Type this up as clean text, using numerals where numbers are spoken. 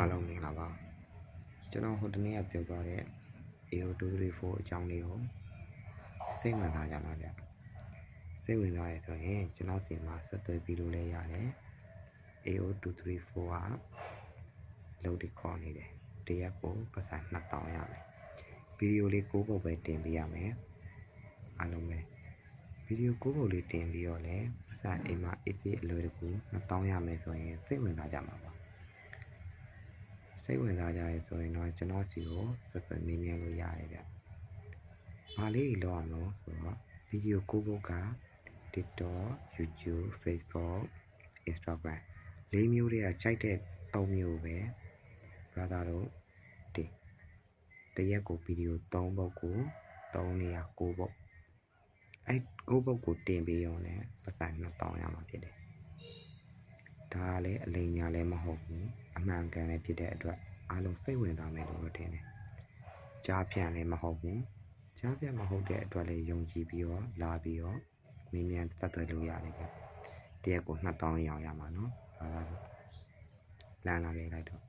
အားလုံးမင်္ဂလာပါကျွန်တော်ဟိုတနေ့ကပြောသွားတဲ့ AO234 အကြောင်းလေးကိုစိတ်ဝင်စားကြလားဗျစိတ်ဝင်စားရဆိုရင်ကျွန်တော်စီမှာဆက်သွယ်ပြီးလို့လည်းရတယ် AO234 ကလုံးဒီခေါ်နေတယ်တရက်ကိုပတ်စံ2000ရမယ်ဗီဒီယိုလေး6ပုတ်ပဲတင်ပေးရမယ်အားလုံးပဲဗီဒီယို6ပုတ်လေးတင်ပြီးတော့လည်းပတ်စံအိမ်မှာ AC အလွယ်တကူ2000ရမယ်ဆိုရင်စိတ်ဝင်စားကြမှာပါစိတ်ဝင်စားကြရဲဆိုရင်တော့ကျွန်တော်စီကိုဆက်သွယ်မေးမြန်းလို့ရတယ်ဗျ။ဘာလေးလောက်အောင်လို့ဆိုတော့ဗီဒီယို6ပုတ်က TikTok, YouTube, Facebook, Instagram ၄မျိုးတည်းကကြိုက်တဲ့3မျိုးပဲ brother တို့တရက်ကိုဗီဒီယို3ပုတ်ကို3နေရာ6ပုတ်အဲ့6ပုတ်ကိုတင်ပေးရုံနဲ့ပတ်စံ2000ရမှာဖြစ်တယ်။ဒါကလည်းအလိမ်ညာလည်းမဟုတ်ဘူးအမှန်ကန်လည်းဖြစ်တဲ့အတွက်အားလုံးစိတ်ဝင်စားမယ်လို့ထင်တယ်။ကြားဖြန့်လည်းမဟုတ်ဘူး။ကြားဖြန့်မဟုတ်တဲ့အတွက်လည်းယုံကြည်ပြီးတော့လာပြီးတော့မင်းမြန်ဆက်သွယ်လို့ရတယ်ဗျ။တရက်ကို2000ရောင်ရမှာနော်။ဟာလမ်းလာလေးလိုက်တော့